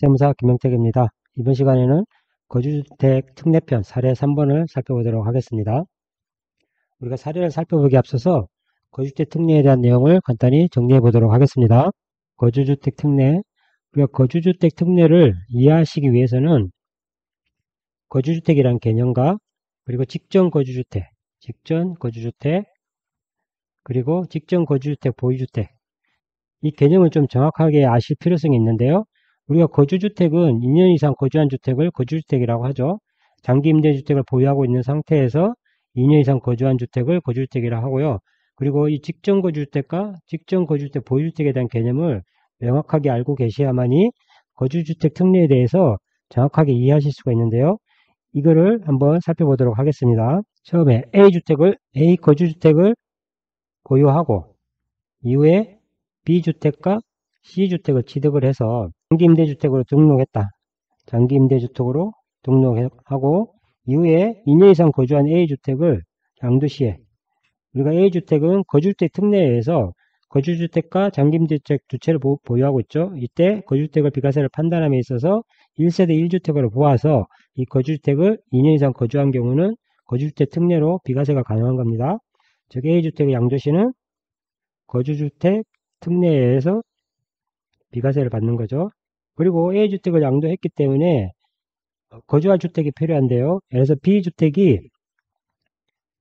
세무사 김영택입니다. 이번 시간에는 거주주택 특례편 사례 3번을 살펴보도록 하겠습니다. 우리가 사례를 살펴보기 앞서서 거주주택 특례에 대한 내용을 간단히 정리해 보도록 하겠습니다. 거주주택 특례, 우리가 거주주택 특례를 이해하시기 위해서는 거주주택이란 개념과 그리고 직전거주주택, 그리고 직전거주주택, 보유주택 이 개념을 좀 정확하게 아실 필요성이 있는데요. 우리가 거주주택은 2년 이상 거주한 주택을 거주주택이라고 하죠. 장기임대주택을 보유하고 있는 상태에서 2년 이상 거주한 주택을 거주주택이라고 하고요. 그리고 이 직전거주주택과 직전거주주택 보유주택에 대한 개념을 명확하게 알고 계셔야만이 거주주택 특례에 대해서 정확하게 이해하실 수가 있는데요. 이거를 한번 살펴보도록 하겠습니다. 처음에 A 거주주택을 보유하고 이후에 B주택과 C주택을 취득을 해서 장기임대주택으로 등록했다. 장기임대주택으로 등록하고 이후에 2년 이상 거주한 A주택을 양도시에 우리가 A주택은 거주주택 특례에 의해서 거주주택과 장기임대주택 두 채를 보유하고 있죠. 이때 거주주택을 비과세를 판단함에 있어서 1세대 1주택으로 보아서 이 거주주택을 2년 이상 거주한 경우는 거주주택 특례로 비과세가 가능한 겁니다. 즉 A주택의 양도시는 거주주택 특례에 의해서 비과세를 받는 거죠. 그리고 A주택을 양도했기 때문에 거주할 주택이 필요한데요. 그래서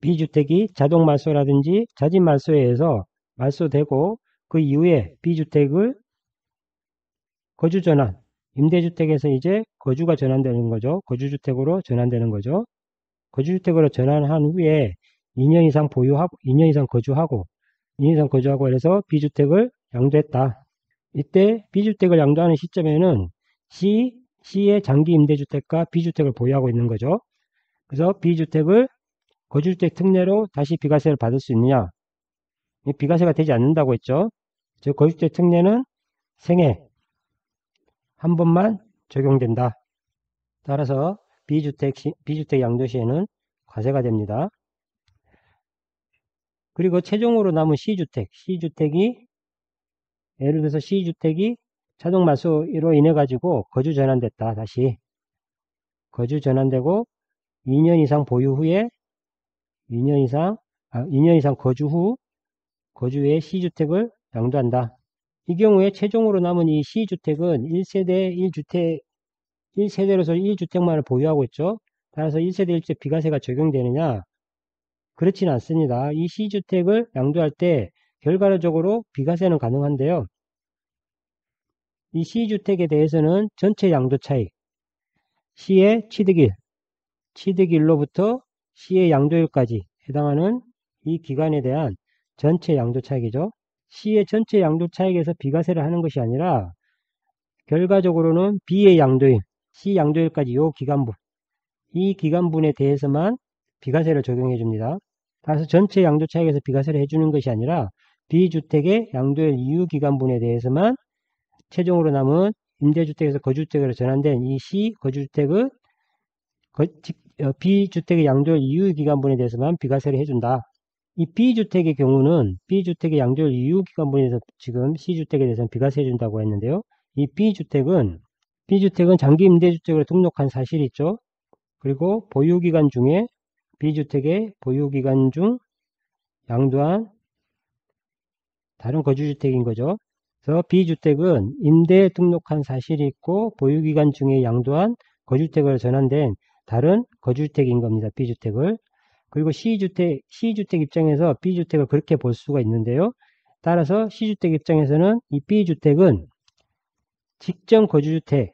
B주택이 자동 말소라든지 자진 말소에 의해서 말소되고 그 이후에 B주택을 거주 전환, 임대주택에서 이제 거주가 전환되는 거죠. 거주주택으로 전환되는 거죠. 거주주택으로 전환한 후에 2년 이상 보유하고 2년 이상 거주하고 그래서 B주택을 양도했다. 이때 B주택을 양도하는 시점에는 C의 장기 임대주택과 B주택을 보유하고 있는 거죠. 그래서 B주택을 거주주택 특례로 다시 비과세를 받을 수 있느냐? 비과세가 되지 않는다고 했죠. 즉 거주주택 특례는 생애 한 번만 적용된다. 따라서 B주택 양도시에는 과세가 됩니다. 그리고 최종으로 남은 C주택이 예를 들어서 C주택이 자동 말소로 인해 가지고 거주 전환됐다. 다시 거주 전환되고 2년 이상 보유 후에 2년 이상 거주 후에 C주택을 양도한다. 이 경우에 최종으로 남은 이 C주택은 1세대로서 1주택만을 보유하고 있죠. 따라서 1세대 1주택 비과세가 적용되느냐? 그렇지는 않습니다. 이 C주택을 양도할 때 결과적으로 비과세는 가능한데요. 이 C주택에 대해서는 전체 양도 차익, C의 취득일로부터 C의 양도일까지 해당하는 이 기간에 대한 전체 양도 차익이죠. C의 전체 양도 차익에서 비과세를 하는 것이 아니라 결과적으로는 B의 양도일, C 양도일까지 이 기간분에 대해서만 비과세를 적용해 줍니다. 따라서 전체 양도 차익에서 비과세를 해주는 것이 아니라 B주택의 양도일 이후 기간분에 대해서만 최종으로 남은 임대주택에서 거주주택으로 전환된 이 C 거주주택을 B주택의 양도일 이후 기간분에 대해서만 비과세를 해준다. 이 B주택의 경우는 B주택의 양도일 이후 기간분에 대해서 지금 C주택에 대해서는 비과세 해준다고 했는데요. 이 B주택은 장기 임대주택으로 등록한 사실이 있죠. 그리고 보유기간 중에 B주택의 보유기간 중 양도한 다른 거주주택인 거죠. 그래서 B주택은 임대에 등록한 사실이 있고 보유기간 중에 양도한 거주주택으로 전환된 다른 거주주택인 겁니다. B주택을. 그리고 C주택 입장에서 B주택을 그렇게 볼 수가 있는데요. 따라서 C주택 입장에서는 이 B주택은 직전 거주주택이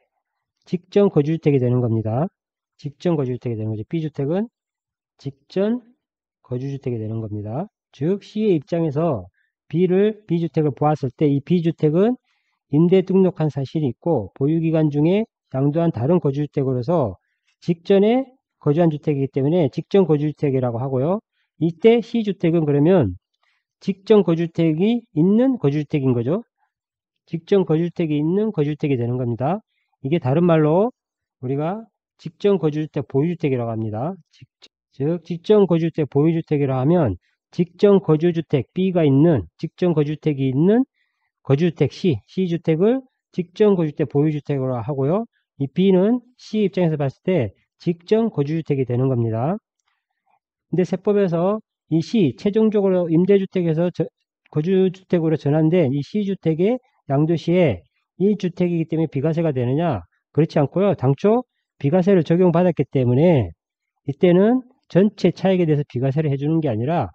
되는 겁니다. 직전 거주주택이 되는 거죠. B주택은 직전 거주주택이 되는 겁니다. 즉 C의 입장에서 B주택을 보았을 때 이 B주택은 임대 등록한 사실이 있고 보유기간 중에 양도한 다른 거주주택으로서 직전에 거주한 주택이기 때문에 직전 거주주택이라고 하고요. 이때 C주택은 그러면 직전 거주주택이 있는 거주주택인 거죠. 직전 거주주택이 있는 거주주택이 되는 겁니다. 이게 다른 말로 우리가 직전 거주주택 보유주택이라고 합니다. 즉 직전 거주주택 보유주택이라 하면 직전 거주주택 B가 있는 직전 거주주택이 있는 거주주택 C주택을 직전 거주주택 보유주택으로 하고요. 이 B는 C 입장에서 봤을 때 직전 거주주택이 되는 겁니다. 근데 세법에서 이 C 최종적으로 임대주택에서 거주주택으로 전환된 이 C주택의 양도시에 1주택이기 때문에 비과세가 되느냐? 그렇지 않고요. 당초 비과세를 적용받았기 때문에 이때는 전체 차익에 대해서 비과세를 해주는 게 아니라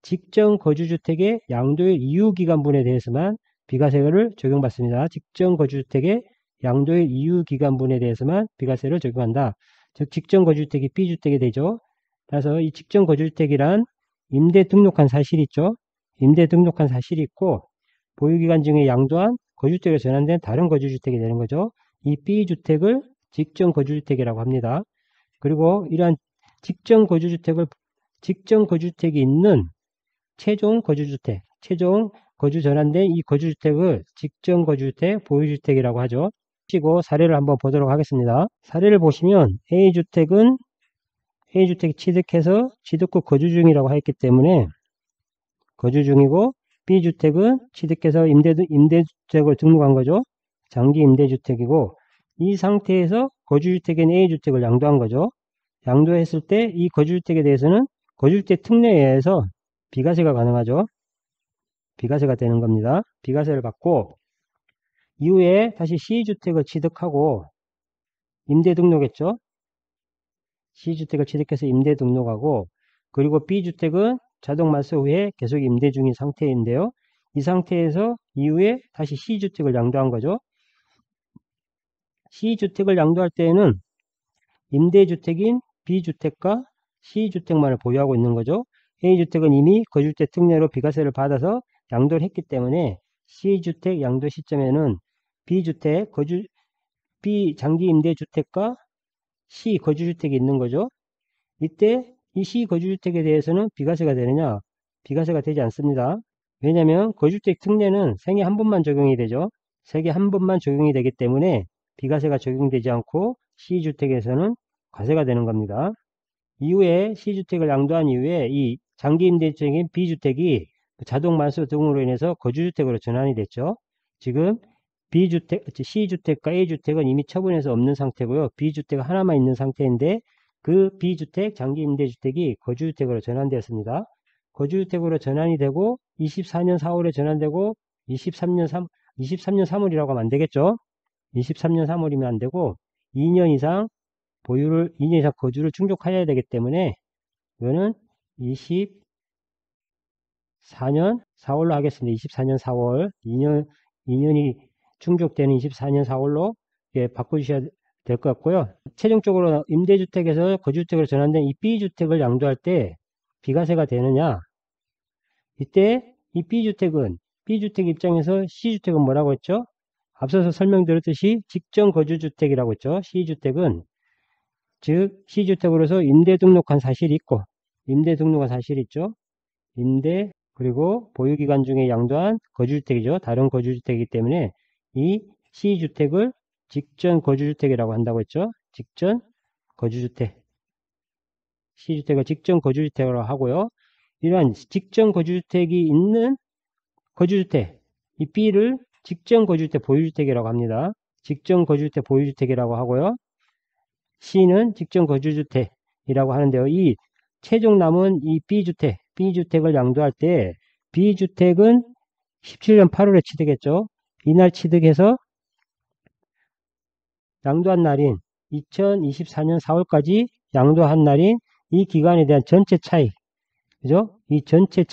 직전 거주주택의 양도일 이후기간분에 대해서만 비과세를 적용받습니다. 직전 거주주택의 양도일 이후기간분에 대해서만 비과세를 적용한다. 즉 직전 거주주택이 B주택이 되죠. 그래서 이 직전 거주주택이란 임대 등록한 사실이 있죠. 임대 등록한 사실이 있고 보유기간 중에 양도한 거주주택으로 전환된 다른 거주주택이 되는 거죠. 이 B주택을 직전 거주주택이라고 합니다. 그리고 이러한 직전 거주주택이 있는 최종 거주주택, 최종 거주 전환된 이 거주주택을 직전 거주주택, 보유주택이라고 하죠. 그리고 사례를 한번 보도록 하겠습니다. 사례를 보시면 A주택이 취득해서 취득 후 거주 중이라고 했기 때문에 거주 중이고 B주택은 취득해서 임대주택을 등록한 거죠. 장기 임대주택이고 이 상태에서 거주주택인 A주택을 양도한 거죠. 양도했을 때 이 거주주택에 대해서는 거주주택 특례에 의해서 비과세가 가능하죠. 비과세가 되는 겁니다. 비과세를 받고 이후에 다시 C주택을 취득하고 임대 등록했죠. C주택을 취득해서 임대 등록하고 그리고 B주택은 자동 말소 후에 계속 임대 중인 상태인데요. 이 상태에서 이후에 다시 C주택을 양도한 거죠. C주택을 양도할 때에는 임대주택인 B주택과 C주택만을 보유하고 있는 거죠. A주택은 이미 거주주택 특례로 비과세를 받아서 양도를 했기 때문에 C주택 양도 시점에는 B 장기 임대주택과 C 거주주택이 있는 거죠. 이때 이 C 거주주택에 대해서는 비과세가 되느냐? 비과세가 되지 않습니다. 왜냐하면 거주주택 특례는 생애 한 번만 적용이 되죠. 생애 한 번만 적용이 되기 때문에 비과세가 적용되지 않고 C주택에서는 과세가 되는 겁니다. 이후에 C주택을 양도한 이후에 이 장기 임대주택인 B주택이 자동 말소 등으로 인해서 거주주택으로 전환이 됐죠. 지금 C주택과 A주택은 이미 처분해서 없는 상태고요. B주택 하나만 있는 상태인데 그 B주택 장기 임대주택이 거주주택으로 전환되었습니다. 거주주택으로 전환이 되고 24년 4월에 전환되고 23년 3월이라고 하면 안 되겠죠. 23년 3월이면 안 되고 2년 이상 거주를 충족하여야 되기 때문에 이거는 24년 4월로 하겠습니다. 24년 4월 2년이 충족되는 24년 4월로 바꿔주셔야 될 것 같고요. 최종적으로 임대주택에서 거주주택으로 전환된 이 B주택을 양도할 때 비과세가 되느냐? 이때 이 B주택 입장에서 C주택은 뭐라고 했죠? 앞서서 설명드렸듯이 직전 거주주택이라고 했죠. C주택은 즉 C주택으로서 임대 등록한 사실이 있고 임대 등록한 사실이 있죠. 임대 그리고 보유기간 중에 양도한 거주주택이죠. 다른 거주주택이기 때문에 이 C주택을 직전 거주주택이라고 한다고 했죠. 직전 거주주택 C주택을 직전 거주주택으로 하고요. 이러한 직전 거주주택이 있는 거주주택 이 B를 직전 거주주택 보유주택이라고 합니다. 직전 거주주택 보유주택이라고 하고요. C는 직전 거주주택이라고 하는데요. 이 최종 남은 이 B주택을 양도할 때 B주택은 17년 8월에 취득했죠. 이날 취득해서 양도한 날인 2024년 4월까지 양도한 날인 이 기간에 대한 전체 차익, 그죠? 이 전체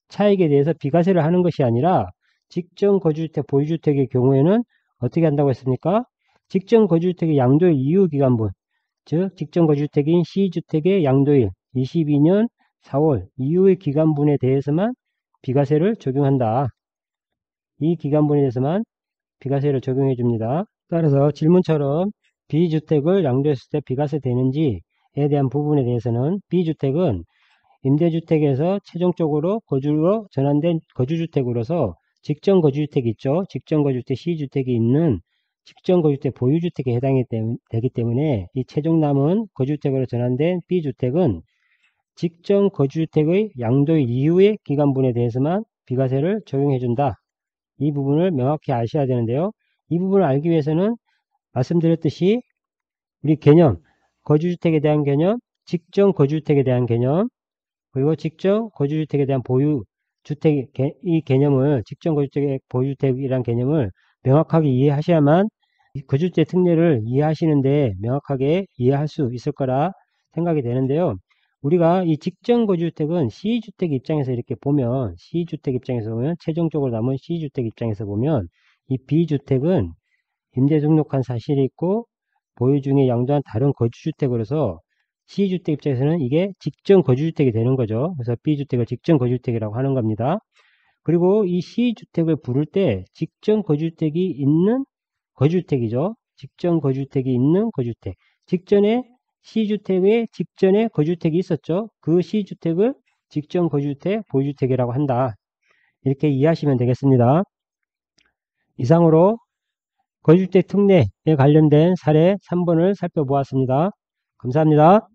차익에 대해서 비과세를 하는 것이 아니라 직전 거주주택 보유주택의 경우에는 어떻게 한다고 했습니까? 직전 거주주택의 양도일 이후 기간분, 즉 직전 거주주택인 C주택의 양도일 22년 4월 이후의 기간분에 대해서만 비과세를 적용한다. 이 기간분에 대해서만 비과세를 적용해 줍니다. 따라서 질문처럼 B주택을 양도했을 때 비과세 되는지에 대한 부분에 대해서는 B주택은 임대주택에서 최종적으로 거주로 전환된 거주주택으로서 직전 거주주택이 있죠. 직전 거주주택 C주택이 있는 직전 거주주택 보유주택에 해당이 되기 때문에 이 최종 남은 거주주택으로 전환된 B주택은 직전 거주주택의 양도일 이후의 기간분에 대해서만 비과세를 적용해 준다. 이 부분을 명확히 아셔야 되는데요. 이 부분을 알기 위해서는 말씀드렸듯이 우리 개념, 거주주택에 대한 개념, 직전 거주주택에 대한 개념, 그리고 직전 거주주택에 대한 보유주택, 이 개념을, 직전 거주주택의 보유주택이란 개념을 명확하게 이해하셔야만 거주주택 특례를 이해하시는데 명확하게 이해할 수 있을 거라 생각이 되는데요. 우리가 이 직전 거주주택은 시주택 입장에서 이렇게 보면, 시주택 입장에서 보면, 최종적으로 남은 시주택 입장에서 보면, 이 B주택은 임대 등록한 사실이 있고, 보유 중에 양도한 다른 거주주택으로서 C주택 입장에서는 이게 직전 거주주택이 되는 거죠. 그래서 B주택을 직전 거주주택이라고 하는 겁니다. 그리고 이 C주택을 부를 때 직전 거주주택이 있는 거주주택이죠. 직전 거주주택이 있는 거주주택. 직전에 C주택의 직전에 거주주택이 있었죠. 그 C주택을 직전 거주주택, 보유주택이라고 한다. 이렇게 이해하시면 되겠습니다. 이상으로 거주주택 특례에 관련된 사례 3번을 살펴보았습니다. 감사합니다.